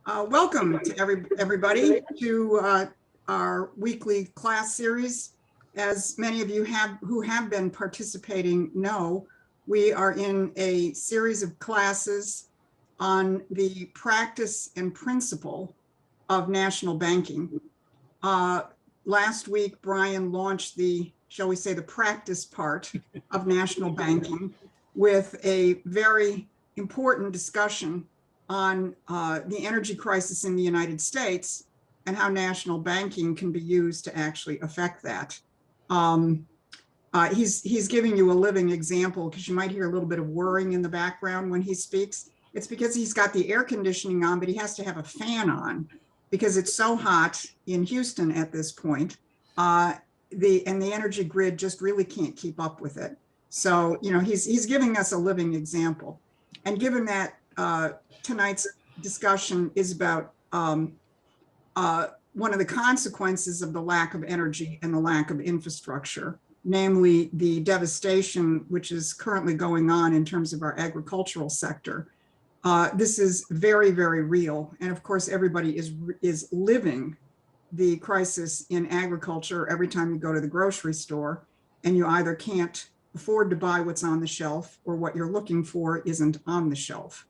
Welcome to everybody to our weekly class series. As many of you who have been participating know, we are in a series of classes on the practice and principle of national banking. Last week, Brian launched the, shall we say, the practice part of national banking with a very important discussion on the energy crisis in the United States and how national banking can be used to actually affect that. He's giving you a living example because you might hear a little bit of whirring in the background when he speaks. It's because he's got the air conditioning on, but he has to have a fan on because it's so hot in Houston at this point. The energy grid just really can't keep up with it. So, you know, he's giving us a living example. And given that tonight's discussion is about one of the consequences of the lack of energy and the lack of infrastructure, namely the devastation which is currently going on in terms of our agricultural sector. This is very, very real. And of course, everybody is living the crisis in agriculture every time you go to the grocery store and you either can't afford to buy what's on the shelf or what you're looking for isn't on the shelf.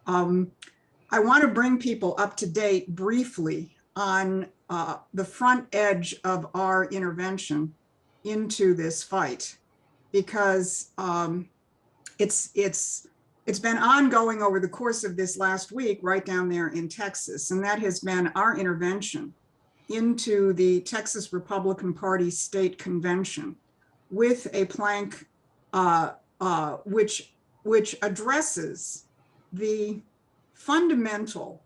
I want to bring people up to date briefly on the front edge of our intervention into this fight, because it's been ongoing over the course of this last week right down there in Texas, and that has been our intervention into the Texas Republican Party State Convention with a plank which addresses the fundamental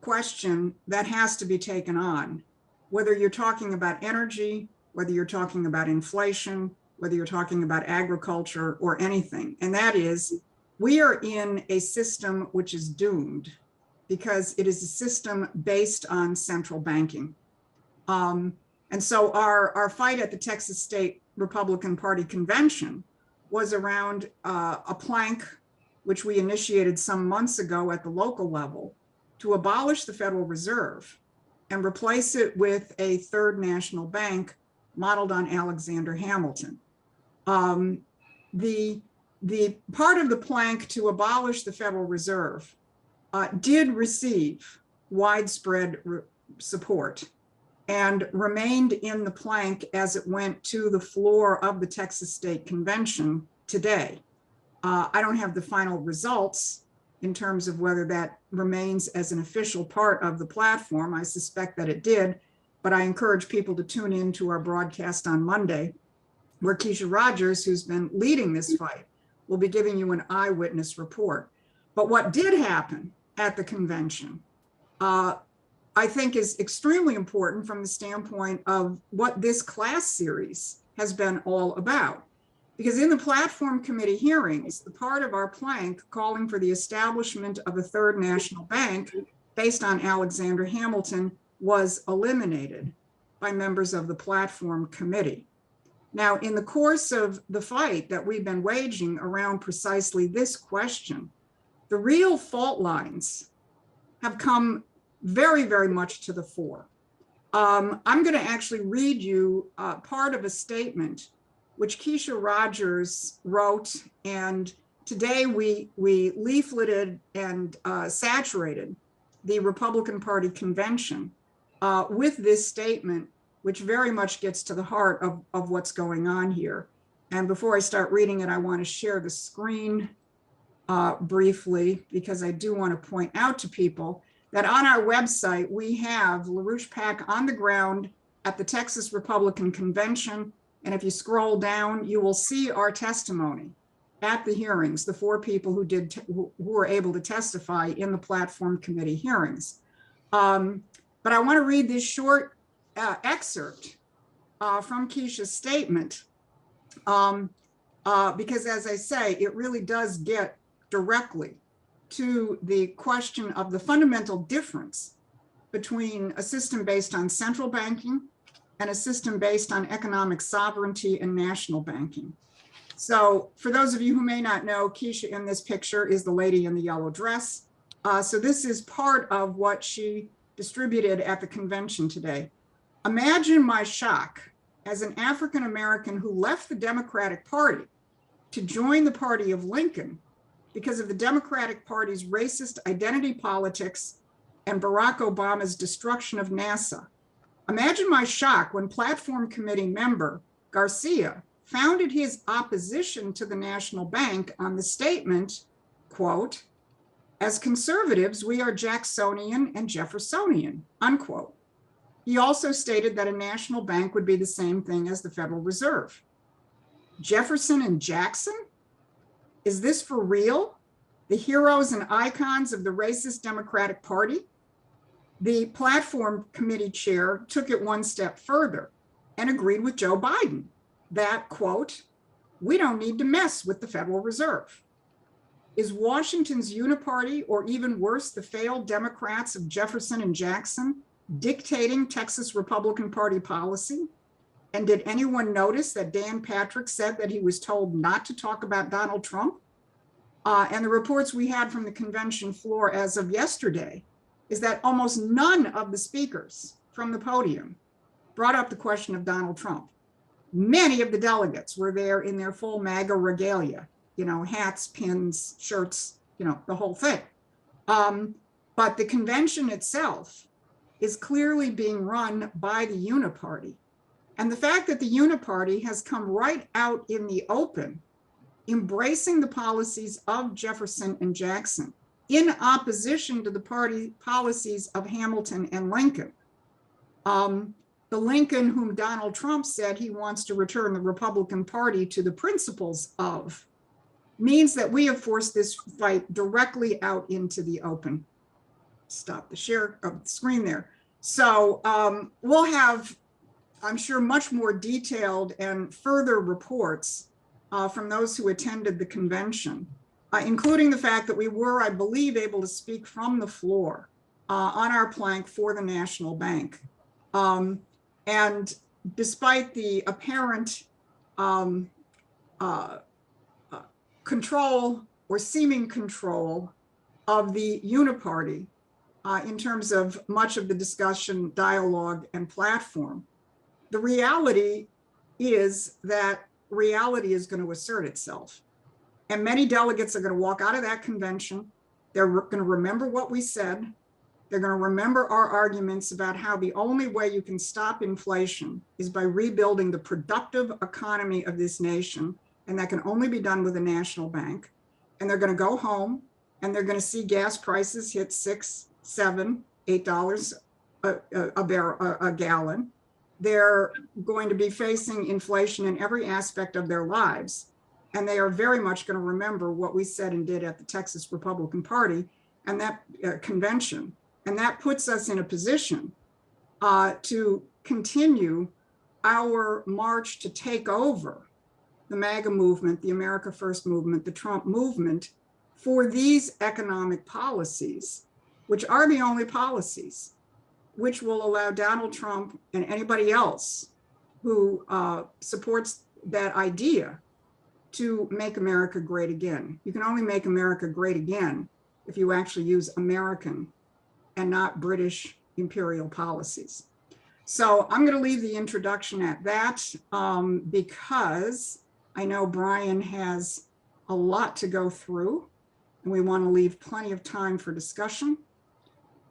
question that has to be taken on, whether you're talking about energy, whether you're talking about inflation, whether you're talking about agriculture or anything. And that is, we are in a system which is doomed because it is a system based on central banking. And so our fight at the Texas State Republican Party Convention was around a plank which we initiated some months ago at the local level to abolish the Federal Reserve and replace it with a third national bank modeled on Alexander Hamilton. The part of the plank to abolish the Federal Reserve did receive widespread support and remained in the plank as it went to the floor of the Texas State Convention today. I don't have the final results in terms of whether that remains as an official part of the platform. I suspect that it did, but I encourage people to tune in to our broadcast on Monday, where Keisha Rogers, who's been leading this fight, will be giving you an eyewitness report. But what did happen at the convention, I think is extremely important from the standpoint of what this class series has been all about. Because in the platform committee hearings, the part of our plank calling for the establishment of a third national bank based on Alexander Hamilton was eliminated by members of the platform committee. Now, in the course of the fight that we've been waging around precisely this question, the real fault lines have come very, very much to the fore. I'm going to actually read you part of a statement which Keisha Rogers wrote, and today we leafleted and saturated the Republican Party convention with this statement, which very much gets to the heart of what's going on here. And before I start reading it, I want to share the screen briefly, because I do want to point out to people that on our website, we have LaRouche PAC on the ground at the Texas Republican Convention. And if you scroll down, you will see our testimony at the hearings, the 4 people who were able to testify in the platform committee hearings. But I want to read this short excerpt from Keisha's statement, because as I say, it really does get directly to the question of the fundamental difference between a system based on central banking and a system based on economic sovereignty and national banking. So for those of you who may not know, Keisha in this picture is the lady in the yellow dress. So this is part of what she distributed at the convention today. Imagine my shock as an African American who left the Democratic Party to join the party of Lincoln because of the Democratic Party's racist identity politics and Barack Obama's destruction of NASA. Imagine my shock when Platform Committee member Garcia founded his opposition to the National Bank on the statement, quote, "As conservatives, we are Jacksonian and Jeffersonian," unquote. He also stated that a national bank would be the same thing as the Federal Reserve. Jefferson and Jackson? Is this for real? The heroes and icons of the racist Democratic Party? The Platform Committee chair took it one step further and agreed with Joe Biden that, quote, "We don't need to mess with the Federal Reserve." Is Washington's uniparty, or even worse, the failed Democrats of Jefferson and Jackson, dictating Texas Republican Party policy? And did anyone notice that Dan Patrick said that he was told not to talk about Donald Trump? And the reports we had from the convention floor as of yesterday is that almost none of the speakers from the podium brought up the question of Donald Trump. Many of the delegates were there in their full MAGA regalia, you know, hats, pins, shirts, you know, the whole thing. But the convention itself is clearly being run by the uniparty. And the fact that the uniparty has come right out in the open, embracing the policies of Jefferson and Jackson in opposition to the party policies of Hamilton and Lincoln. The Lincoln whom Donald Trump said he wants to return the Republican Party to the principles of, means that we have forced this fight directly out into the open. Stop the share of the screen there. So we'll have, I'm sure, much more detailed and further reports from those who attended the convention, including the fact that we were, I believe, able to speak from the floor on our plank for the National Bank. And despite the apparent control or seeming control of the uniparty in terms of much of the discussion, dialogue, and platform, the reality is that reality is going to assert itself. And many delegates are going to walk out of that convention. They're going to remember what we said. They're going to remember our arguments about how the only way you can stop inflation is by rebuilding the productive economy of this nation. And that can only be done with a national bank. And they're going to go home and they're going to see gas prices hit $6, $7, $8 a gallon. They're going to be facing inflation in every aspect of their lives. And they are very much going to remember what we said and did at the Texas Republican Party and that convention. And that puts us in a position to continue our march to take over the MAGA movement, the America First movement, the Trump movement, for these economic policies, which are the only policies which will allow Donald Trump and anybody else who supports that idea to make America great again. You can only make America great again if you actually use American and not British imperial policies. So I'm going to leave the introduction at that because I know Brian has a lot to go through and we want to leave plenty of time for discussion.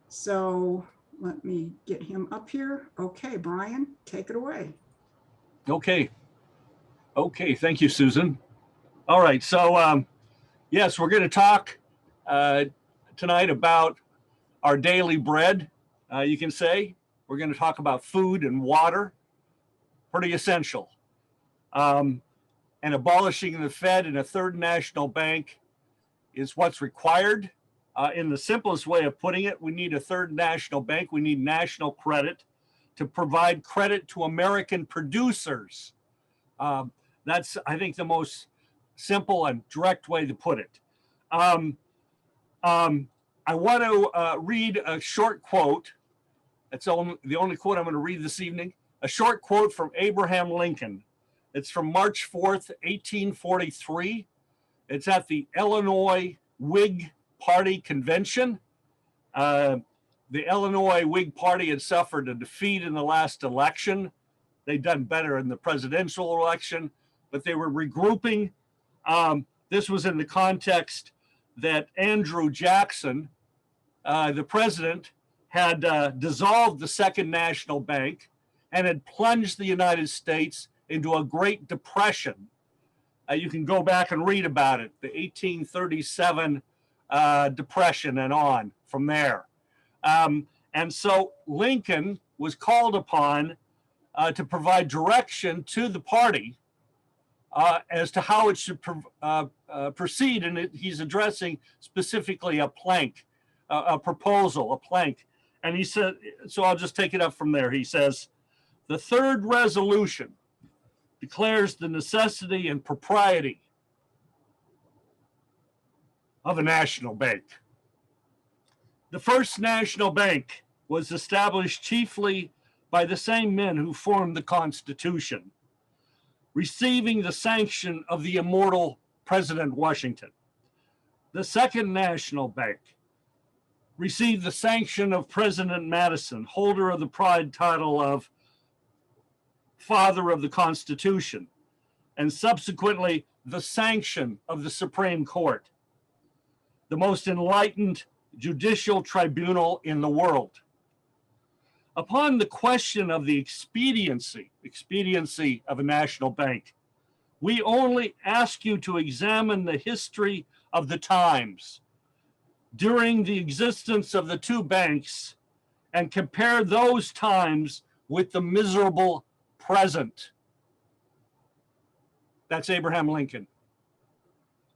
So let me get him up here. Okay, Brian, take it away. Okay. Okay, thank you, Susan. All right, so yes, we're going to talk tonight about our daily bread, you can say. We're going to talk about food and water, pretty essential. And abolishing the Fed and a third national bank is what's required. In the simplest way of putting it, we need a third national bank. We need national credit to provide credit to American producers. That's, I think, the most simple and direct way to put it. I want to read a short quote. That's the only quote I'm going to read this evening. A short quote from Abraham Lincoln. It's from March 4th, 1843. It's at the Illinois Whig Party Convention. The Illinois Whig Party had suffered a defeat in the last election. They'd done better in the presidential election, but they were regrouping. This was in the context that Andrew Jackson, the president, had dissolved the Second National Bank and had plunged the United States into a Great Depression. You can go back and read about it, the 1837 Depression and on from there. And so Lincoln was called upon to provide direction to the party as to how it should proceed. And he's addressing specifically a plank, a proposal, a plank. And he said, so I'll just take it up from there. He says, the third resolution declares the necessity and propriety of a national bank. The first national bank was established chiefly by the same men who formed the Constitution, receiving the sanction of the immortal President Washington. The second national bank received the sanction of President Madison, holder of the pride title of Father of the Constitution, and subsequently the sanction of the Supreme Court, the most enlightened judicial tribunal in the world. Upon the question of the expediency of a national bank, we only ask you to examine the history of the times during the existence of the two banks and compare those times with the miserable present. That's Abraham Lincoln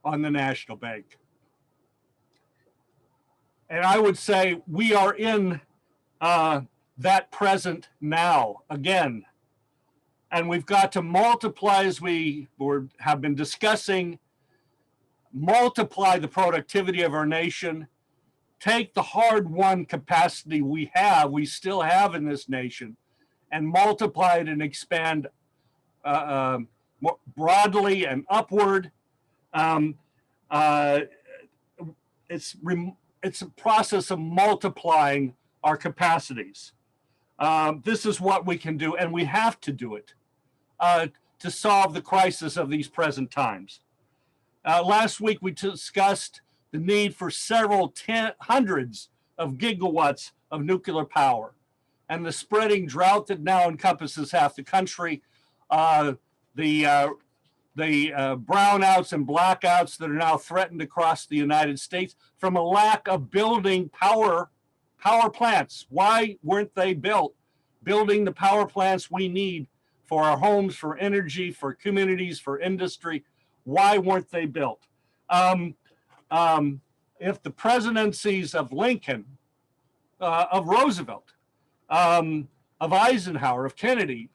on the national bank. And I would say we are in that present now again. And we've got to multiply, as we have been discussing, multiply the productivity of our nation, take the hard-won capacity we still have in this nation, and multiply it and expand more broadly and upward. It's a process of multiplying our capacities. This is what we can do, and we have to do it to solve the crisis of these present times. Last week, we discussed the need for several hundreds of gigawatts of nuclear power and the spreading drought that now encompasses half the country, the brownouts and blackouts that are now threatened across the United States from a lack of building power plants. Why weren't they built? Building the power plants we need for our homes, for energy, for communities, for industry. Why weren't they built? If the presidencies of Lincoln, of Roosevelt, of Eisenhower, of Kennedy,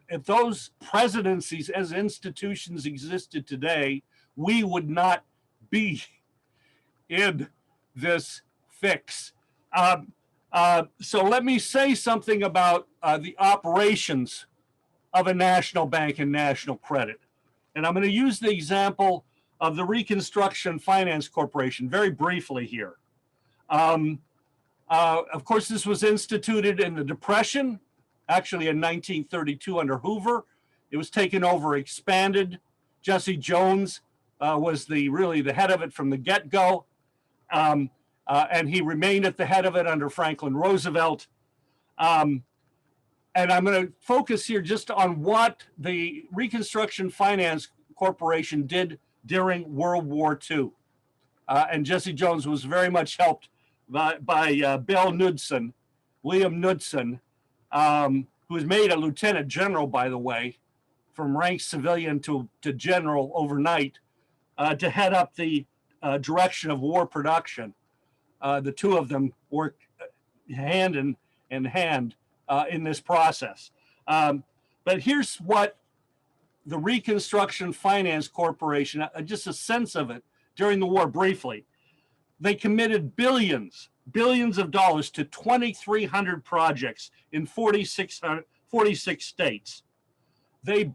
if those presidencies as institutions existed today, we would not be in this fix. So let me say something about the operations of a national bank and national credit. And I'm going to use the example of the Reconstruction Finance Corporation very briefly here. Of course, this was instituted in the Depression, actually in 1932 under Hoover. It was taken over, expanded. Jesse Jones was really the head of it from the get-go. And he remained at the head of it under Franklin Roosevelt. And I'm going to focus here just on what the Reconstruction Finance Corporation did during World War II. And Jesse Jones was very much helped by Bill Knudsen, William Knudsen, who was made a lieutenant general, by the way, from rank civilian to general overnight, to head up the direction of war production. The two of them worked hand in hand in this process. But here's what the Reconstruction Finance Corporation, just a sense of it during the war briefly. They committed billions of dollars to 2,300 projects in 46 states. They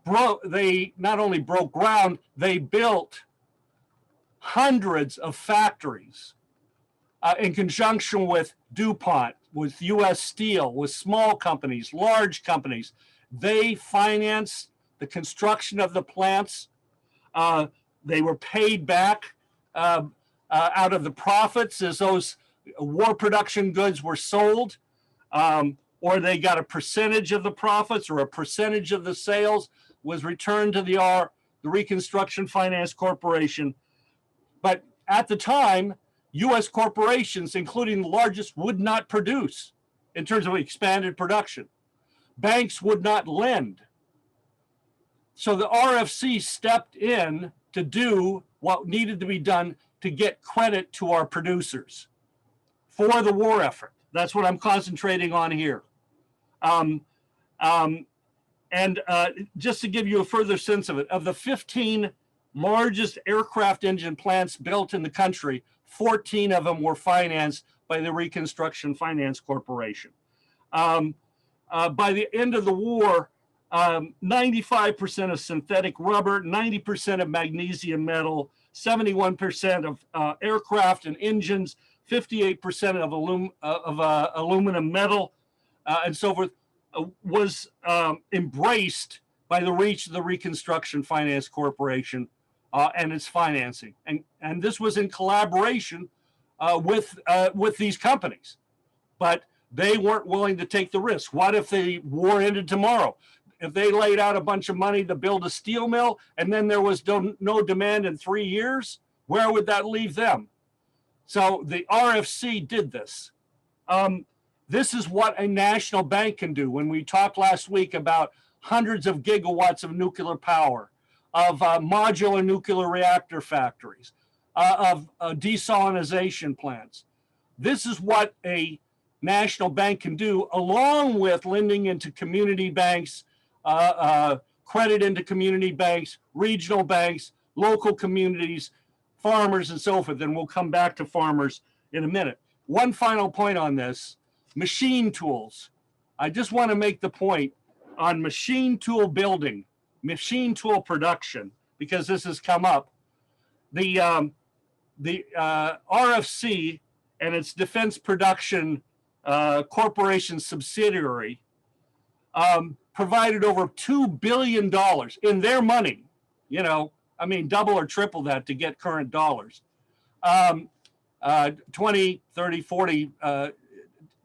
not only broke ground, they built hundreds of factories in conjunction with DuPont, with US Steel, with small companies, large companies. They financed the construction of the plants. They were paid back out of the profits as those war production goods were sold, or they got a percentage of the profits, or a percentage of the sales was returned to the Reconstruction Finance Corporation. But at the time, US corporations, including the largest, would not produce in terms of expanded production. Banks would not lend. So the RFC stepped in to do what needed to be done to get credit to our producers for the war effort. That's what I'm concentrating on here. Just to give you a further sense of it, of the 15 largest aircraft engine plants built in the country, 14 of them were financed by the Reconstruction Finance Corporation. By the end of the war, 95% of synthetic rubber, 90% of magnesium metal, 71% of aircraft and engines, 58% of aluminum metal, and so forth, was embraced by the reach of the Reconstruction Finance Corporation and its financing. And this was in collaboration with these companies. But they weren't willing to take the risk. What if the war ended tomorrow? If they laid out a bunch of money to build a steel mill and then there was no demand in 3 years, where would that leave them? So the RFC did this. This is what a national bank can do. When we talked last week about hundreds of gigawatts of nuclear power, of modular nuclear reactor factories, of desalinization plants. This is what a national bank can do, along with lending into community banks, credit into community banks, regional banks, local communities, farmers, and so forth. And we'll come back to farmers in a minute. One final point on this, machine tools. I just want to make the point on machine tool building, machine tool production, because this has come up. The RFC and its Defense Production Corporation subsidiary provided over $2 billion in their money, double or triple that to get current dollars. 20, 30, 40,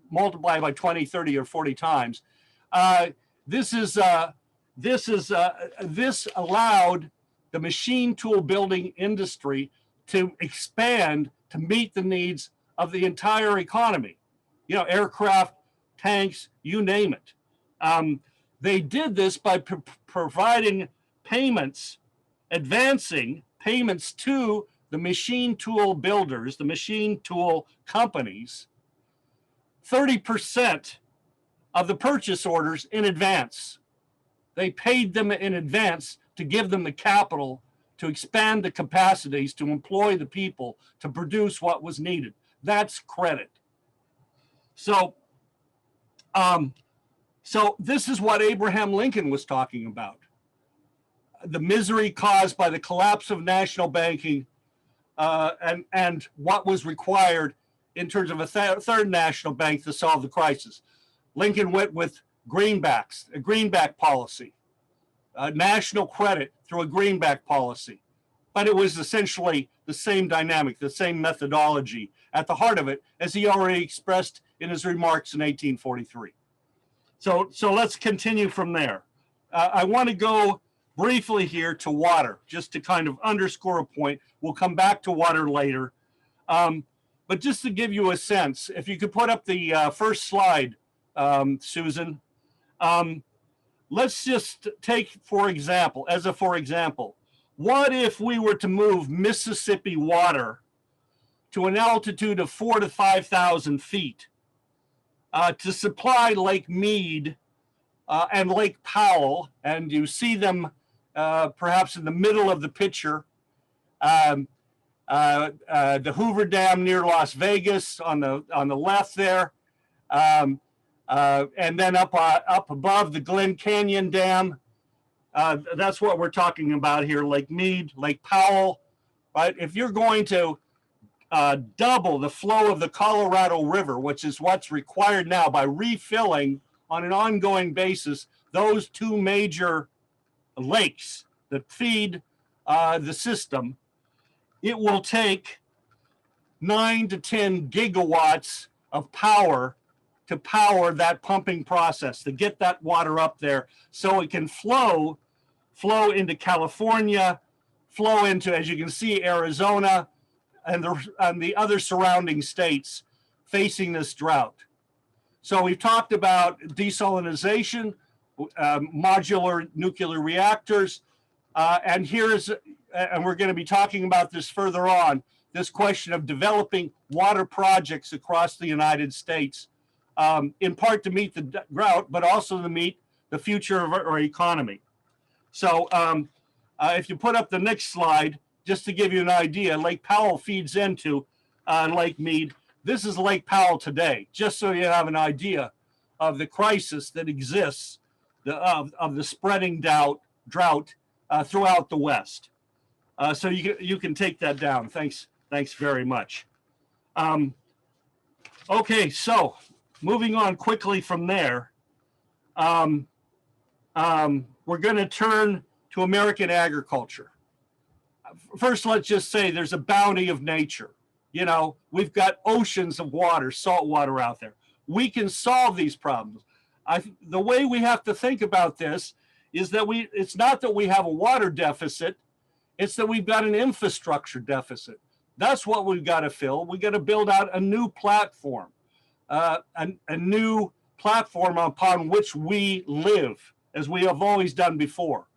multiply by 20, 30, or 40 times. This allowed the machine tool building industry to expand to meet the needs of the entire economy. Aircraft, tanks, you name it. They did this by providing payments, advancing payments to the machine tool builders, the machine tool companies, 30% of the purchase orders in advance. They paid them in advance to give them the capital to expand the capacities, to employ the people, to produce what was needed. That's credit. So this is what Abraham Lincoln was talking about. The misery caused by the collapse of national banking and what was required in terms of a third national bank to solve the crisis. Lincoln went with greenbacks, a greenback policy, national credit through a greenback policy. But it was essentially the same dynamic, the same methodology at the heart of it, as he already expressed in his remarks in 1843. So let's continue from there. I want to go briefly here to water, just to kind of underscore a point. We'll come back to water later. But just to give you a sense, if you could put up the first slide, Susan. Let's just take, for example, what if we were to move Mississippi water to an altitude of 4,000 to 5,000 feet to supply Lake Mead and Lake Powell, and you see them perhaps in the middle of the picture, the Hoover Dam near Las Vegas on the left there, and then up above the Glen Canyon Dam. That's what we're talking about here, Lake Mead, Lake Powell, right? If you're going to double the flow of the Colorado River, which is what's required now by refilling on an ongoing basis those two major lakes that feed the system. It will take 9 to 10 gigawatts of power to power that pumping process, to get that water up there so it can flow into California, flow into, as you can see, Arizona and the other surrounding states facing this drought. So we've talked about desalination, modular nuclear reactors, and we're going to be talking about this further on, this question of developing water projects across the United States, in part to meet the drought, but also to meet the future of our economy. So if you put up the next slide, just to give you an idea, Lake Powell feeds into Lake Mead. This is Lake Powell today, just so you have an idea of the crisis that exists, of the spreading drought throughout the West. So you can take that down. Thanks very much. Okay, so moving on quickly from there, we're going to turn to American agriculture. First, let's just say there's a bounty of nature. You know, we've got oceans of water, salt water out there. We can solve these problems. The way we have to think about this is that it's not that we have a water deficit, it's that we've got an infrastructure deficit. That's what we've got to fill. We've got to build out a new platform, a new platform upon which we live, as we have always done before.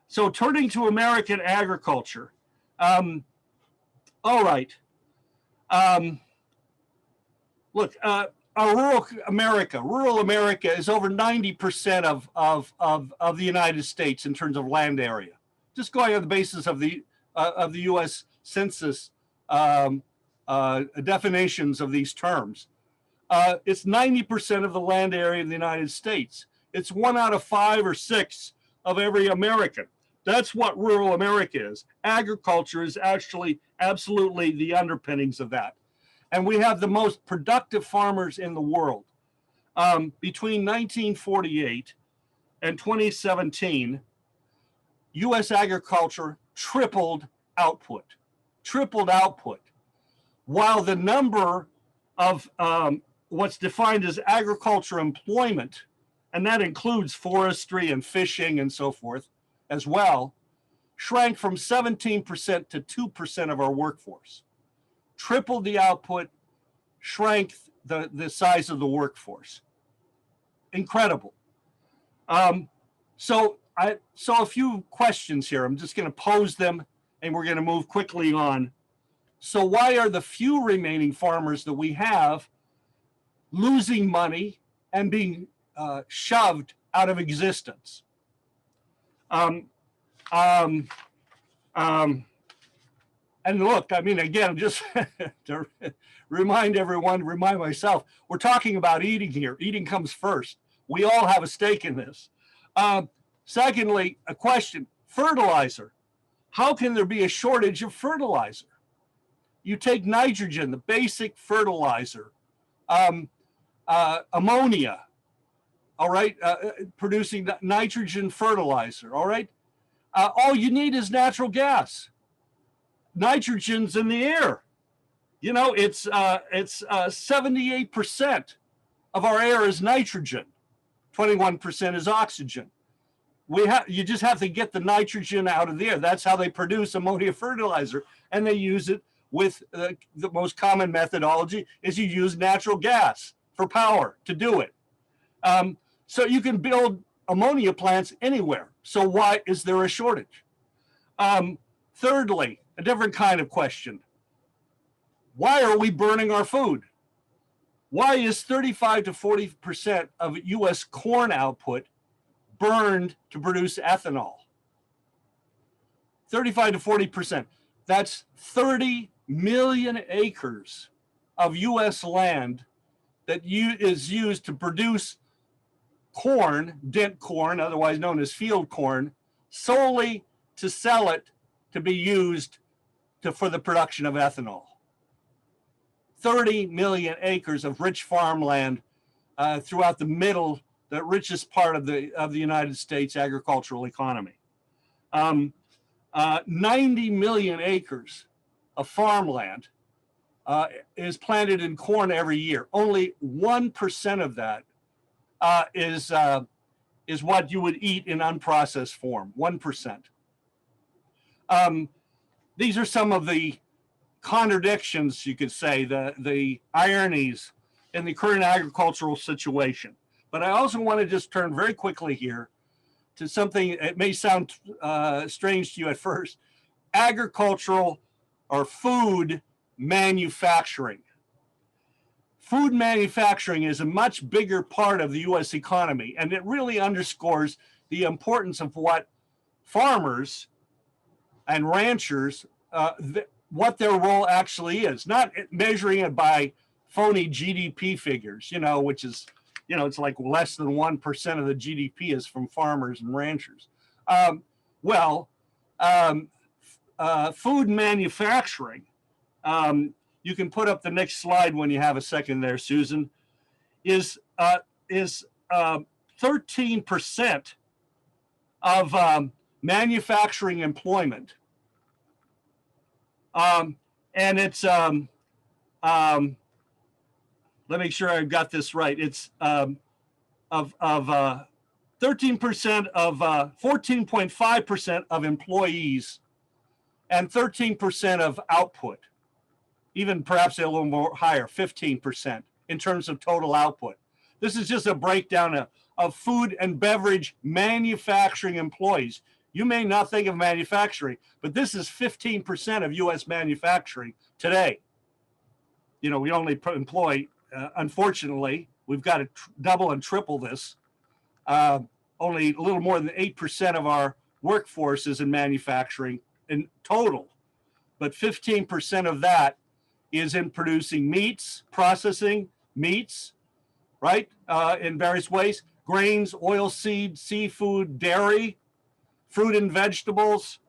So turning to American agriculture, all right. Look, rural America is over 90% of the United States in terms of land area. Just going on the basis of the U.S. Census definitions of these terms, it's 90% of the land area of the United States. It's 1 out of 5 or 6 of every American. That's what rural America is. Agriculture is actually absolutely the underpinnings of that. And we have the most productive farmers in the world. Between 1948 and 2017, U.S. agriculture tripled output, while the number of what's defined as agriculture employment, and that includes forestry and fishing and so forth as well, shrank from 17% to 2% of our workforce. Tripled the output, shrank the size of the workforce. Incredible. So a few questions here. I'm just going to pose them and we're going to move quickly on. So why are the few remaining farmers that we have losing money and being shoved out of existence? And look, I mean, again, just to remind everyone, remind myself, we're talking about eating here. Eating comes first. We all have a stake in this. Secondly, a question, fertilizer. How can there be a shortage of fertilizer? You take nitrogen, the basic fertilizer, ammonia, all right, producing nitrogen fertilizer, all right? All you need is natural gas. Nitrogen's in the air. You know, it's 78% of our air is nitrogen. 21% is oxygen. You just have to get the nitrogen out of the air. That's how they produce ammonia fertilizer. And they use it with the most common methodology is you use natural gas for power to do it. So you can build ammonia plants anywhere. So why is there a shortage? Thirdly, a different kind of question. Why are we burning our food? Why is 35 to 40% of U.S. corn output burned to produce ethanol? 35 to 40%. That's 30 million acres of U.S. land that is used to produce corn, dent corn, otherwise known as field corn, solely to sell it to be used for the production of ethanol. 30 million acres of rich farmland throughout the richest part of the United States agricultural economy. 90 million acres of farmland is planted in corn every year. Only 1% of that is what you would eat in unprocessed form, 1%. These are some of the contradictions, you could say, the ironies in the current agricultural situation. But I also want to just turn very quickly here to something, it may sound strange to you at first, agricultural or food manufacturing. Food manufacturing is a much bigger part of the US economy, and it really underscores the importance of what farmers and ranchers, what their role actually is, not measuring it by phony GDP figures, which is, it's like less than 1% of the GDP is from farmers and ranchers. Food manufacturing, you can put up the next slide when you have a second there, Susan, is 13% of manufacturing employment. And it's, let me make sure I've got this right. It's of 13% of 14.5% of employees and 13% of output, even perhaps a little more higher, 15% in terms of total output. This is just a breakdown of food and beverage manufacturing employees. You may not think of manufacturing, but this is 15% of US manufacturing today. We only employ, unfortunately, we've got to double and triple this. Only a little more than 8% of our workforce is in manufacturing in total, but 15% of that is in producing meats, processing meats, right, in various ways, grains, oilseed, seafood, dairy, fruit and vegetables.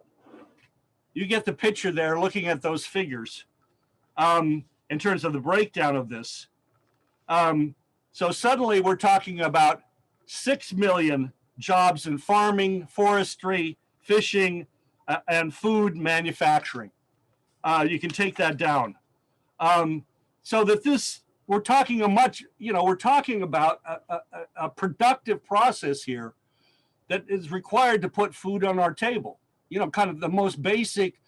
You get the picture there looking at those figures in terms of the breakdown of this. So suddenly we're talking about 6 million jobs in farming, forestry, fishing, and food manufacturing. You can take that down. So that we're talking we're talking about a productive process here that is required to put food on our table. Kind of the most basic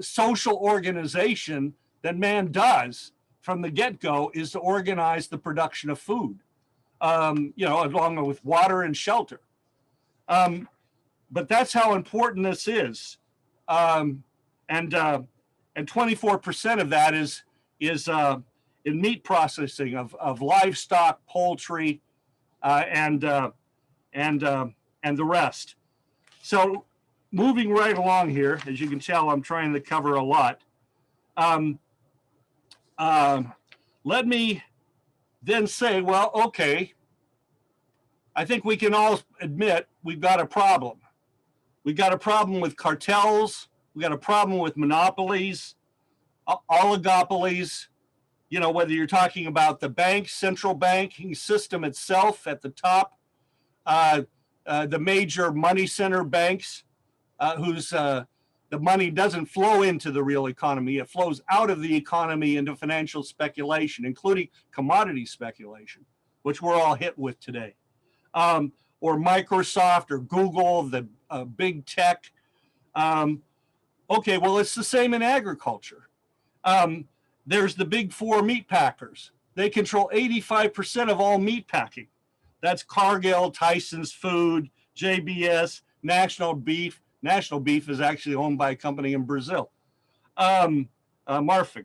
social organization that man does from the get-go is to organize the production of food, along with water and shelter. But that's how important this is. And 24% of that is in meat processing of livestock, poultry, and the rest. So moving right along here, as you can tell, I'm trying to cover a lot. Let me then say, well, okay, I think we can all admit we've got a problem. We've got a problem with cartels. We've got a problem with monopolies, oligopolies, whether you're talking about the banks, central banking system itself at the top, the major money center banks, whose the money doesn't flow into the real economy. It flows out of the economy into financial speculation, including commodity speculation, which we're all hit with today. Or Microsoft or Google, the big tech. Okay, well, it's the same in agriculture. There's the big four meat packers. They control 85% of all meat packing. That's Cargill, Tyson's Food, JBS, National Beef. National Beef is actually owned by a company in Brazil, Marfrig.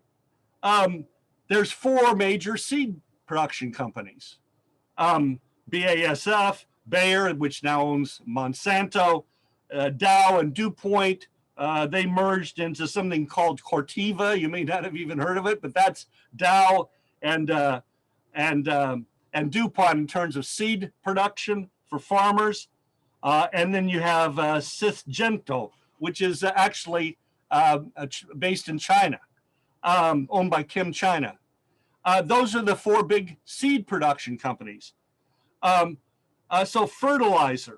There's four major seed production companies. BASF, Bayer, which now owns Monsanto, Dow and DuPont. They merged into something called Corteva. You may not have even heard of it, but that's Dow and DuPont in terms of seed production for farmers. And then you have Syngenta, which is actually based in China, owned by Kim China. Those are the four big seed production companies. So fertilizer,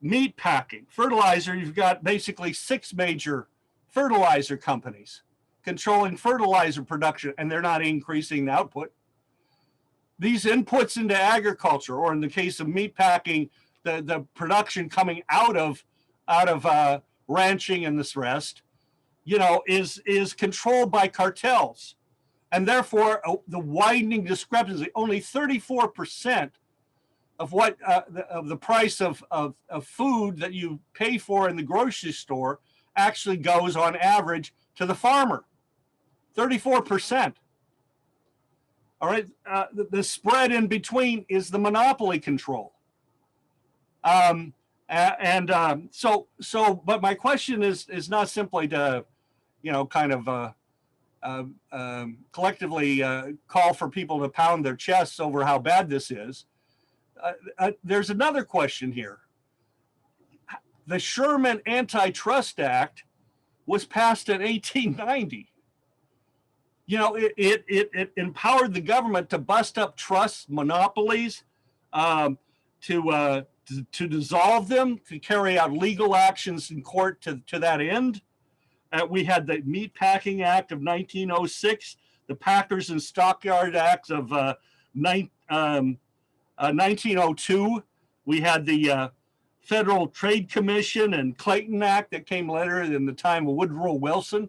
meat packing, fertilizer, you've got basically 6 major fertilizer companies controlling fertilizer production, and they're not increasing the output. These inputs into agriculture, or in the case of meat packing, the production coming out of ranching and this rest, is controlled by cartels. And therefore, the widening discrepancy, only 34% of what of the price of food that you pay for in the grocery store actually goes on average to the farmer. 34%. All right, the spread in between is the monopoly control. But my question is not simply to, kind of collectively call for people to pound their chests over how bad this is. There's another question here. The Sherman Antitrust Act was passed in 1890. It empowered the government to bust up trusts, monopolies, to dissolve them, to carry out legal actions in court to that end. We had the Meatpacking Act of 1906, the Packers and Stockyard Act of 1902. We had the Federal Trade Commission and Clayton Act that came later in the time of Woodrow Wilson.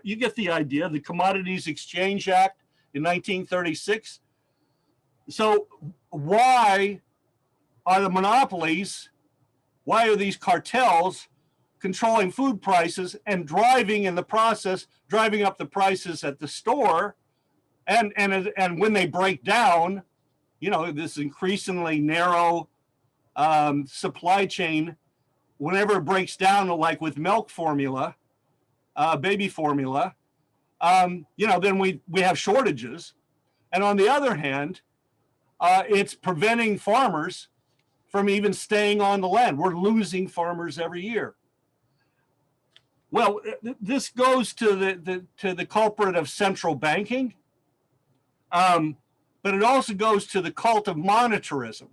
You get the idea. The Commodities Exchange Act in 1936. So why are the monopolies, why are these cartels controlling food prices and driving up the prices at the store? And when they break down, this increasingly narrow supply chain, whenever it breaks down, like with milk formula, baby formula, then we have shortages. And on the other hand, it's preventing farmers from even staying on the land. We're losing farmers every year. Well, this goes to the culprit of central banking, but it also goes to the cult of monetarism,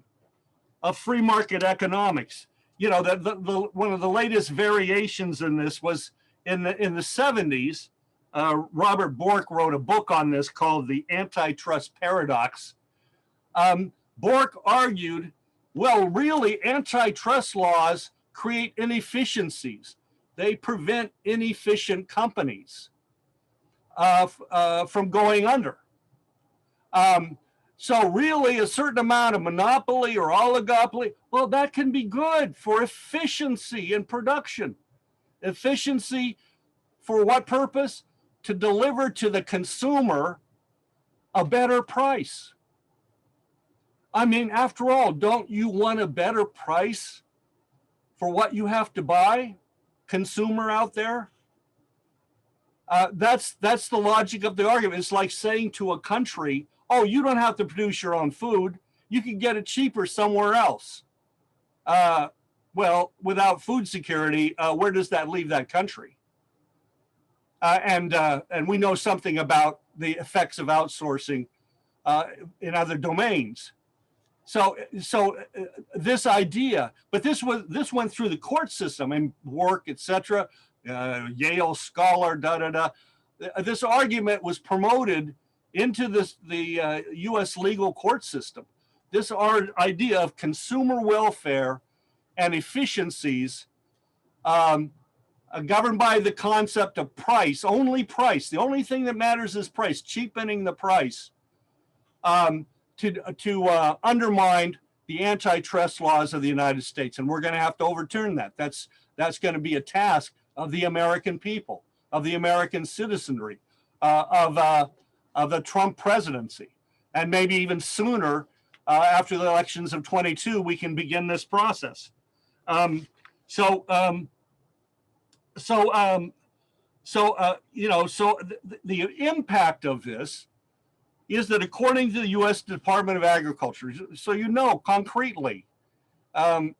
of free market economics. One of the latest variations in this was in the 70s. Robert Bork wrote a book on this called The Antitrust Paradox. Bork argued, well, really, antitrust laws create inefficiencies. They prevent inefficient companies from going under. So really, a certain amount of monopoly or oligopoly, well, that can be good for efficiency in production. Efficiency for what purpose? To deliver to the consumer a better price. I mean, after all, don't you want a better price for what you have to buy, consumer out there? That's the logic of the argument. It's like saying to a country, oh, you don't have to produce your own food. You can get it cheaper somewhere else. Well, without food security, where does that leave that country? And we know something about the effects of outsourcing in other domains. So this idea, but this went through the court system and work, etc. Yale scholar, This argument was promoted into the U.S. legal court system. This idea of consumer welfare and efficiencies governed by the concept of price, only price. The only thing that matters is price, cheapening the price to undermine the antitrust laws of the United States. And we're going to have to overturn that. That's going to be a task of the American people, of the American citizenry, of the Trump presidency. And maybe even sooner, after the elections of 22, we can begin this process. The impact of this is that according to the U.S. Department of Agriculture, so concretely, the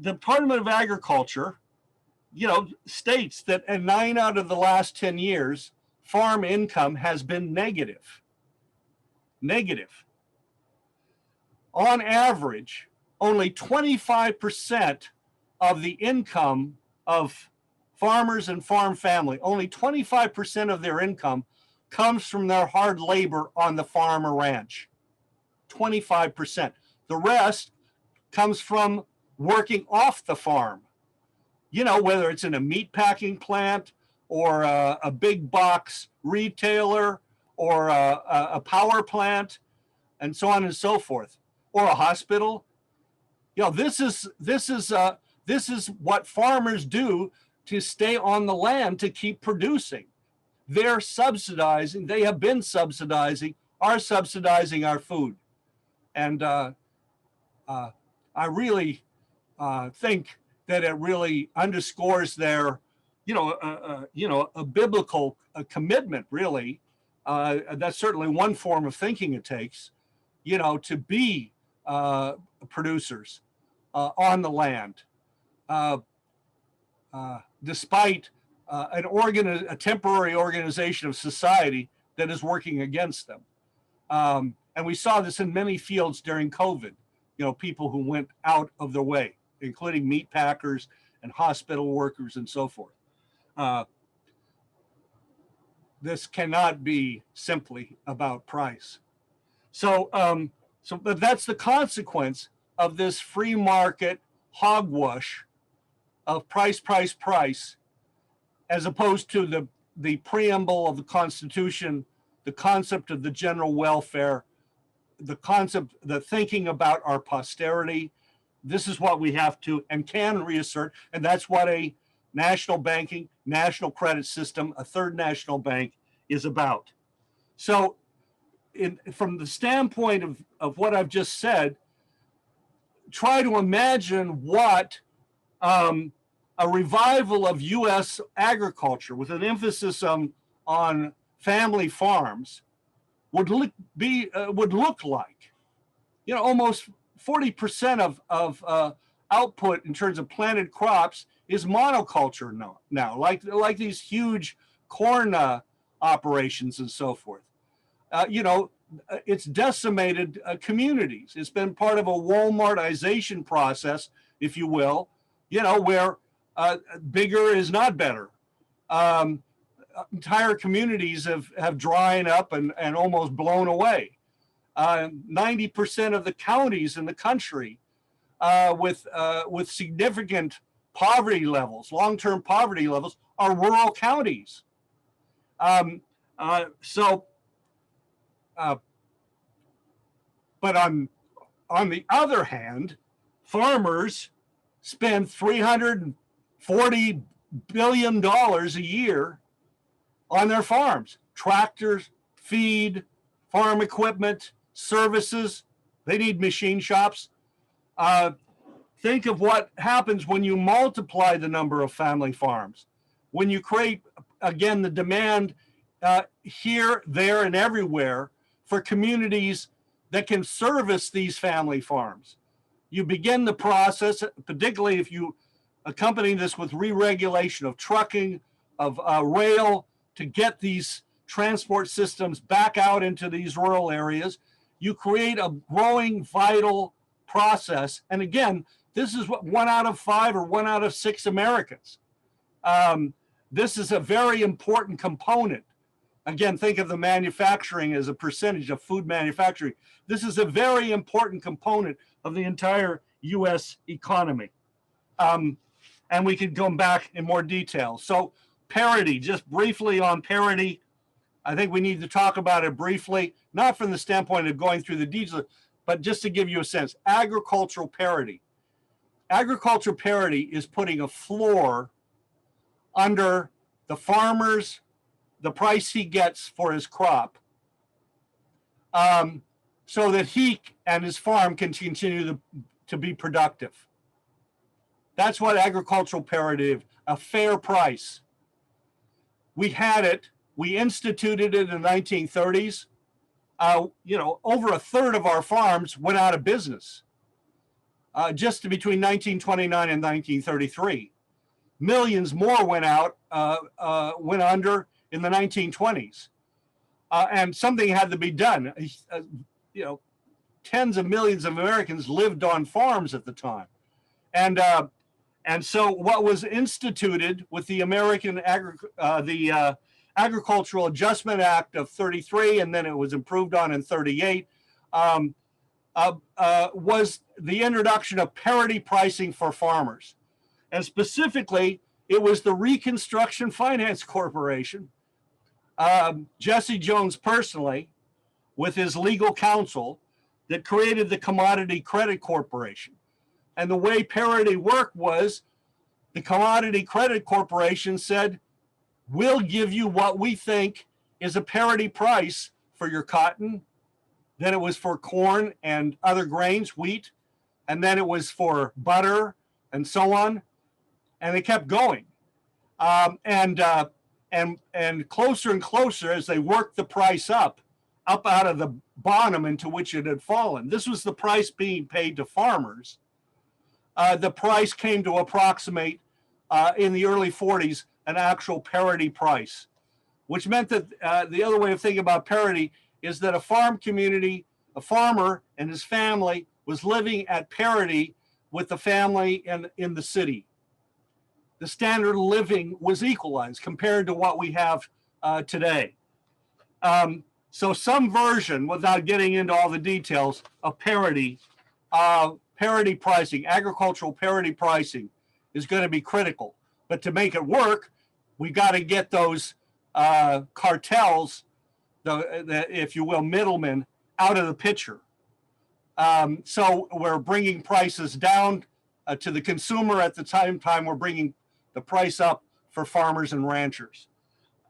Department of Agriculture states that in 9 out of the last 10 years, farm income has been negative. Negative. On average, only 25% of the income of farmers and farm family, only 25% of their income comes from their hard labor on the farm or ranch. 25%. The rest comes from working off the farm. Whether it's in a meat packing plant or a big box retailer or a power plant and so on and so forth, or a hospital. This is what farmers do to stay on the land to keep producing. They're subsidizing, they have been subsidizing, are subsidizing our food. And I really think that it really underscores their, a biblical commitment, really. That's certainly one form of thinking it takes, to be producers on the land, despite a temporary organization of society that is working against them. And we saw this in many fields during COVID, people who went out of their way, including meat packers and hospital workers and so forth. This cannot be simply about price. But that's the consequence of this free market hogwash of price, as opposed to the preamble of the Constitution, the concept of the general welfare, the thinking about our posterity. This is what we have to and can reassert, and that's what a national banking, national credit system, a third national bank is about. So from the standpoint of what I've just said, try to imagine what a revival of U.S. agriculture with an emphasis on family farms would look like. Almost 40% of output in terms of planted crops is monoculture now, like these huge corn operations and so forth. It's decimated communities. It's been part of a Walmartization process, if you will, where bigger is not better. Entire communities have dried up and almost blown away. 90% of the counties in the country with significant poverty levels, long-term poverty levels, are rural counties. But on the other hand, farmers spend $340 billion a year on their farms. Tractors, feed, farm equipment, services. They need machine shops. Think of what happens when you multiply the number of family farms. When you create, again, the demand here, there, and everywhere for communities that can service these family farms. You begin the process, particularly if you accompany this with re-regulation of trucking, of rail, to get these transport systems back out into these rural areas. You create a growing, vital process. And again, this is what 1 out of 5 or 1 out of 6 Americans. This is a very important component. Again, think of the manufacturing as a percentage of food manufacturing. This is a very important component of the entire U.S. economy. And we could go back in more detail. So parity, just briefly on parity, I think we need to talk about it briefly, not from the standpoint of going through the details, but just to give you a sense. Agricultural parity. Agricultural parity is putting a floor under the farmer's, the price he gets for his crop, so that he and his farm can continue to be productive. That's what agricultural parity is, a fair price. We had it, we instituted it in the 1930s. Over a third of our farms went out of business just between 1929 and 1933. millions more went under in the 1920s. And something had to be done. You know, tens of millions of Americans lived on farms at the time. And so what was instituted with the Agricultural Adjustment Act of 33, and then it was improved on in 38, was the introduction of parity pricing for farmers. And specifically, it was the Reconstruction Finance Corporation, Jesse Jones personally, with his legal counsel, that created the Commodity Credit Corporation. And the way parity worked was the Commodity Credit Corporation said, we'll give you what we think is a parity price for your cotton. Then it was for corn and other grains, wheat. And then it was for butter and so on. And they kept going. And closer and closer as they worked the price up out of the bottom into which it had fallen. This was the price being paid to farmers. The price came to approximate in the early 40s an actual parity price, which meant that the other way of thinking about parity is that a farm community, a farmer and his family was living at parity with the family in the city. The standard of living was equalized compared to what we have today. So some version, without getting into all the details, of parity pricing, agricultural parity pricing is going to be critical. But to make it work, we got to get those cartels, the, if you will, middlemen, out of the picture. So we're bringing prices down to the consumer at the time we're bringing the price up for farmers and ranchers.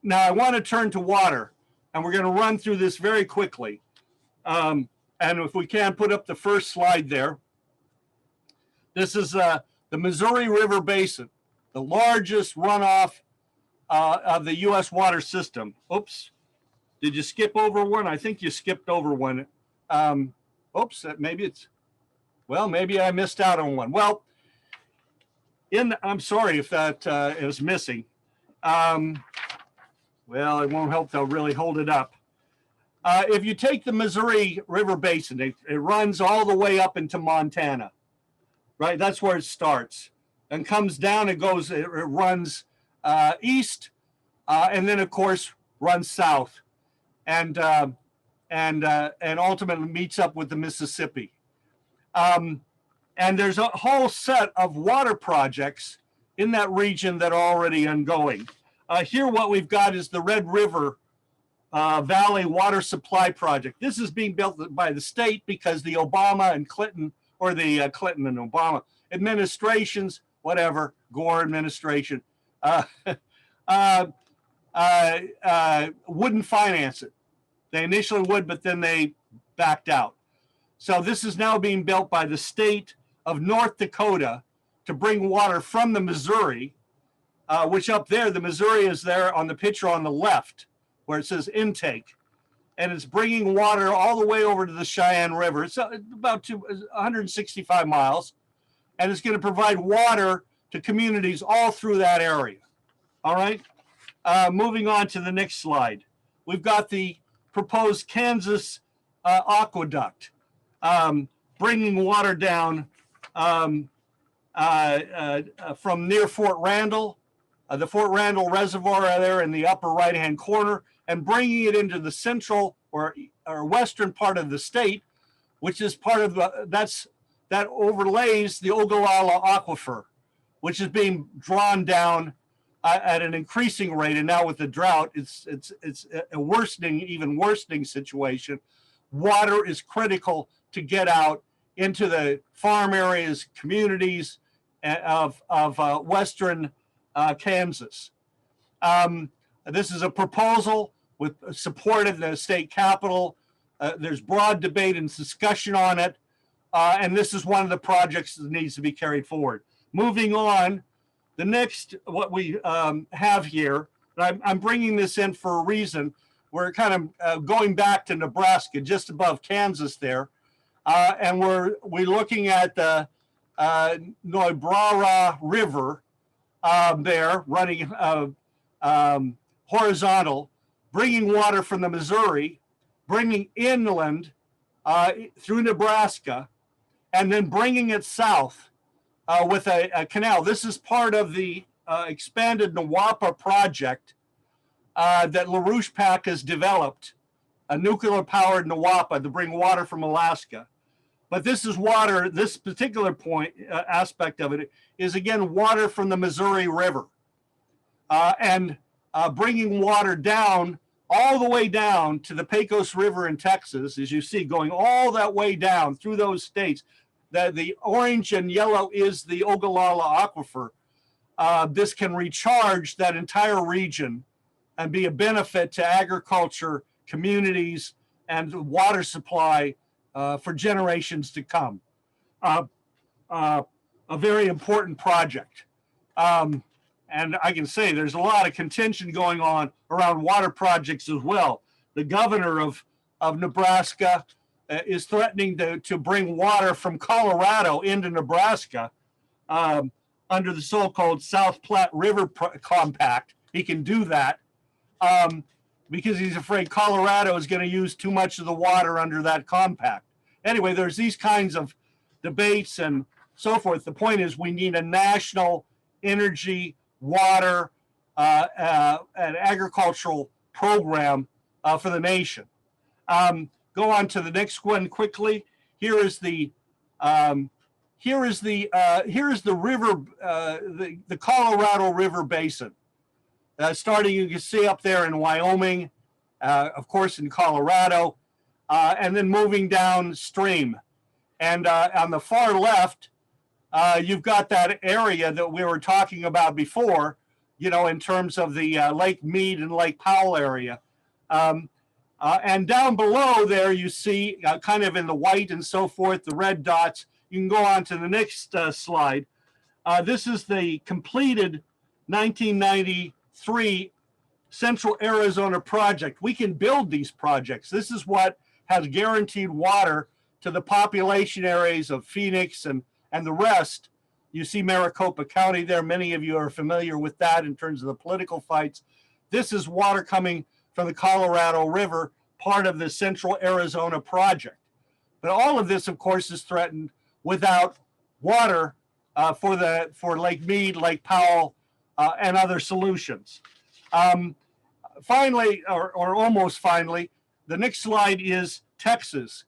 Now I want to turn to water, and we're going to run through this very quickly. And if we can put up the first slide there. This is the Missouri River Basin, the largest runoff of the U.S. water system. Oops, did you skip over one? I think you skipped over one. Oops, maybe I missed out on one. Well, I'm sorry if that is missing. Well, it won't help to really hold it up. If you take the Missouri River Basin, it runs all the way up into Montana, right? That's where it starts and comes down. It runs east, and then of course runs south, and ultimately meets up with the Mississippi. And there's a whole set of water projects in that region that are already ongoing. Here, what we've got is the Red River Valley Water Supply Project. This is being built by the state because the Obama and Clinton, or the Clinton and Obama administrations, whatever, Gore administration, wouldn't finance it. They initially would, but then they backed out. So this is now being built by the state of North Dakota to bring water from the Missouri, which up there, the Missouri is there on the picture on the left, where it says intake. And it's bringing water all the way over to the Cheyenne River. It's about 165 miles. And it's going to provide water to communities all through that area. All right. Moving on to the next slide. We've got the proposed Kansas aqueduct, bringing water down from near Fort Randall, the Fort Randall Reservoir there in the upper right-hand corner, and bringing it into the central or western part of the state, which is part of that overlays the Ogallala Aquifer, which is being drawn down at an increasing rate. And now with the drought, it's a even worsening situation. Water is critical to get out into the farm areas, communities of western Kansas. This is a proposal with support of the state capitol. There's broad debate and discussion on it. And this is one of the projects that needs to be carried forward. Moving on, the next, what we have here, I'm bringing this in for a reason. We're kind of going back to Nebraska, just above Kansas there. And we're looking at the Niobrara River, there running horizontal, bringing water from the Missouri, bringing inland through Nebraska, and then bringing it south with a canal. This is part of the expanded Nawapa project that LaRouche PAC has developed, a nuclear-powered Nawapa to bring water from Alaska. But this is water, this particular point, aspect of it is, again, water from the Missouri River. And bringing water down, all the way down to the Pecos River in Texas, as you see, going all that way down through those states. The orange and yellow is the Ogallala Aquifer. This can recharge that entire region and be a benefit to agriculture, communities, and water supply for generations to come. A very important project. And I can say there's a lot of contention going on around water projects as well. The governor of Nebraska is threatening to bring water from Colorado into Nebraska under the so-called South Platte River Compact. He can do that because he's afraid Colorado is going to use too much of the water under that compact. Anyway, there's these kinds of debates and so forth. The point is we need a national energy, water, and agricultural program for the nation. Go on to the next one quickly. Here is the river, the Colorado River Basin. Starting, you can see up there in Wyoming, of course in Colorado, and then moving downstream. And on the far left, you've got that area that we were talking about before, you know, in terms of the Lake Mead and Lake Powell area. And down below there, you see kind of in the white and so forth, the red dots. You can go on to the next slide. This is the completed 1993 Central Arizona project. We can build these projects. This is what has guaranteed water to the population areas of Phoenix and the rest. You see Maricopa County there. Many of you are familiar with that in terms of the political fights. This is water coming from the Colorado River, part of the Central Arizona project. But all of this, of course, is threatened without water for Lake Mead, Lake Powell, and other solutions. Finally, or almost finally, the next slide is Texas.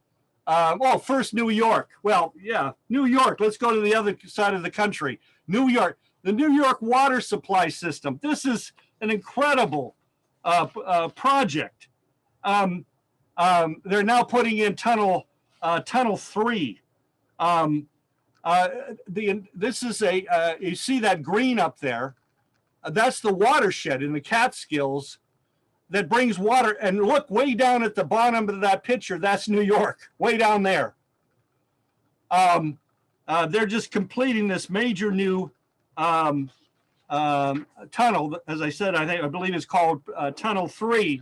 Well, first New York. Well, yeah, New York. Let's go to the other side of the country. New York, the New York water supply system. This is an incredible project. They're now putting in tunnel 3. This is you see that green up there. That's the watershed in the Catskills that brings water. And look, way down at the bottom of that picture, that's New York, way down there. They're just completing this major new tunnel. As I said, I believe it's called Tunnel 3,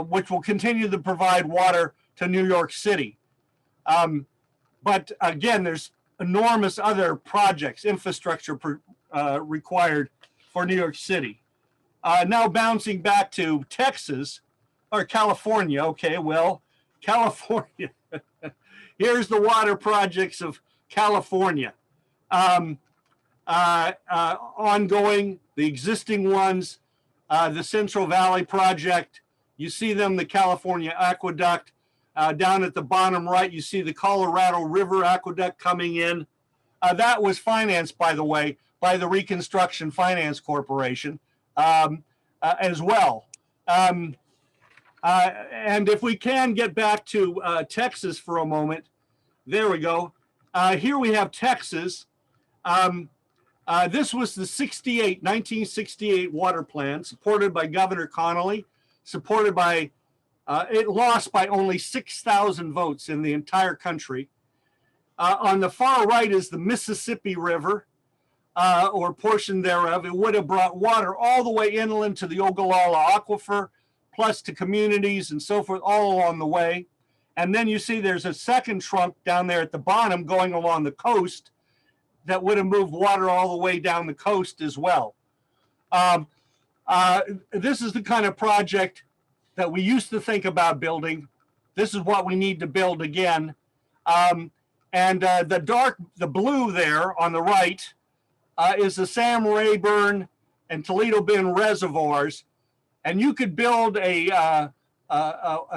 which will continue to provide water to New York City. But again, there's enormous other projects, infrastructure required for New York City. Now bouncing back to Texas or California. Okay, well, California. Here's the water projects of California. Ongoing, the existing ones, the Central Valley Project. You see them, the California Aqueduct. Down at the bottom right, you see the Colorado River Aqueduct coming in. That was financed, by the way, by the Reconstruction Finance Corporation as well. And if we can get back to Texas for a moment, there we go. Here we have Texas. This was the 1968 water plan supported by Governor Connolly, supported by, it lost by only 6,000 votes in the entire country. On the far right is the Mississippi River, or portion thereof. It would have brought water all the way inland to the Ogallala Aquifer, plus to communities and so forth all along the way. And then you see there's a second trunk down there at the bottom going along the coast. that would have moved water all the way down the coast as well. This is the kind of project that we used to think about building. This is what we need to build again. The blue there on the right is the Sam Rayburn and Toledo Bend reservoirs. And you could build a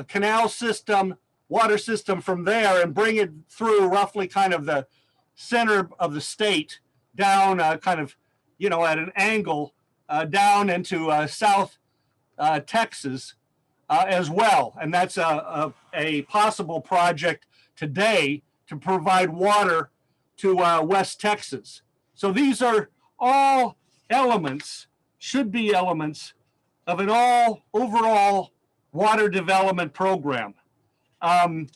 canal system, water system from there and bring it through roughly kind of the center of the state down kind of, you know, at an angle down into South Texas as well. And that's a possible project today to provide water to West Texas. So these are all elements, should be elements of an overall water development program. And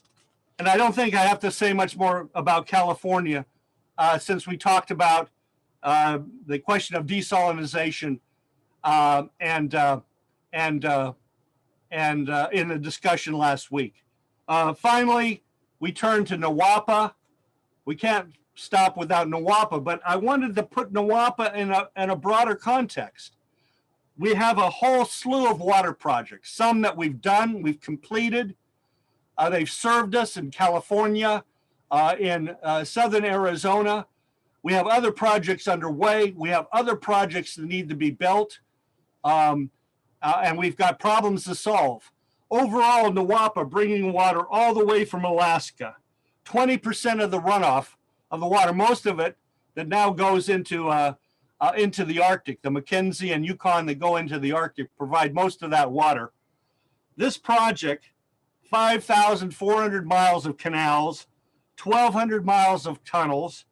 I don't think I have to say much more about California since we talked about the question of desalinization and in the discussion last week. Finally, we turn to NWAPA. We can't stop without NWAPA, but I wanted to put NWAPA in a broader context. We have a whole slew of water projects, some that we've done, we've completed. They've served us in California, in southern Arizona. We have other projects underway. We have other projects that need to be built. And we've got problems to solve. Overall, NWAPA bringing water all the way from Alaska, 20% of the runoff of the water, most of it that now goes into the Arctic. The Mackenzie and Yukon that go into the Arctic provide most of that water. This project, 5,400 miles of canals, 1,200 miles of tunnels,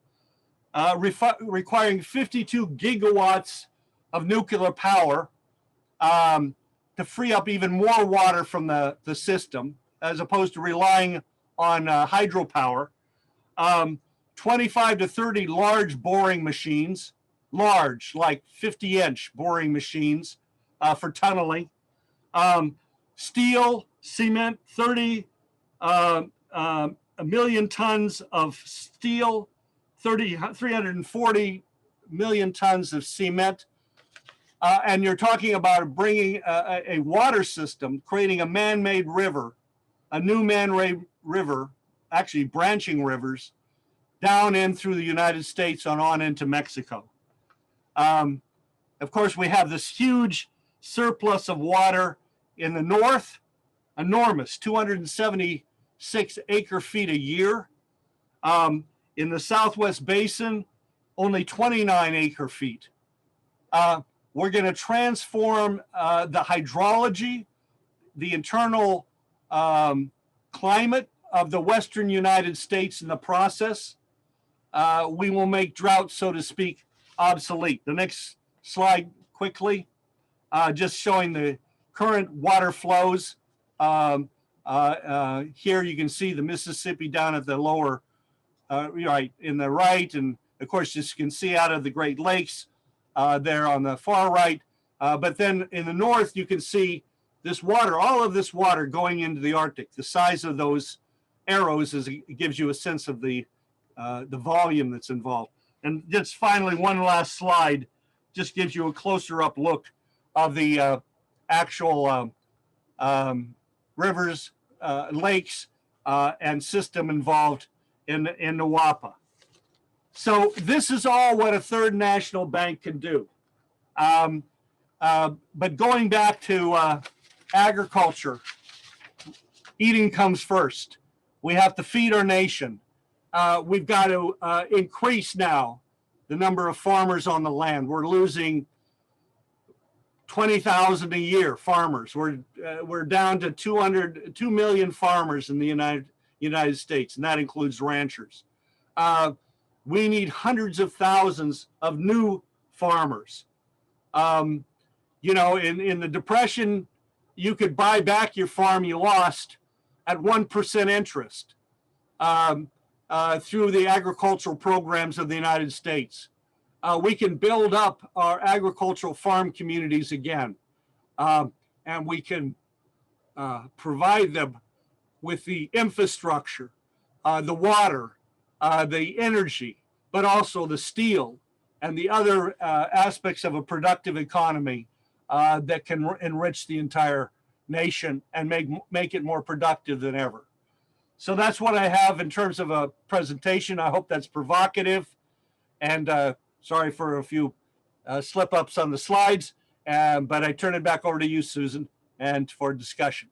requiring 52 gigawatts of nuclear power to free up even more water from the system, as opposed to relying on hydropower. 25 to 30 large boring machines, large, like 50-inch boring machines for tunneling. Steel, cement, 30 a million tons of steel, 340 million tons of cement. And you're talking about bringing a water system, creating a man-made river, a new man-made river, actually branching rivers, down in through the United States and on into Mexico. Of course, we have this huge surplus of water in the north, enormous, 276 acre feet a year. In the Southwest Basin, only 29 acre feet. We're going to transform the hydrology, the internal climate of the Western United States in the process. We will make drought, so to speak, obsolete. The next slide quickly, just showing the current water flows. Here you can see the Mississippi down at the lower, right in the right. And of course, you can see out of the Great Lakes there on the far right. But then in the north, you can see this water, all of this water going into the Arctic. The size of those arrows gives you a sense of the volume that's involved. And just finally, one last slide just gives you a closer up look of the actual rivers, lakes, and system involved in NWAPA. So this is all what a third national bank can do. But going back to agriculture, eating comes first. We have to feed our nation. We've got to increase now the number of farmers on the land. We're losing 20,000 a year farmers. We're down to 2 million farmers in the United States, and that includes ranchers. We need hundreds of thousands of new farmers. You know, in the Depression, you could buy back your farm you lost at 1% interest through the agricultural programs of the United States. We can build up our agricultural farm communities again, and we can provide them with the infrastructure, the water, the energy, but also the steel and the other aspects of a productive economy that can enrich the entire nation and make it more productive than ever. So that's what I have in terms of a presentation. I hope that's provocative, and sorry for a few slip ups on the slides, but I turn it back over to you, Susan, and for discussion.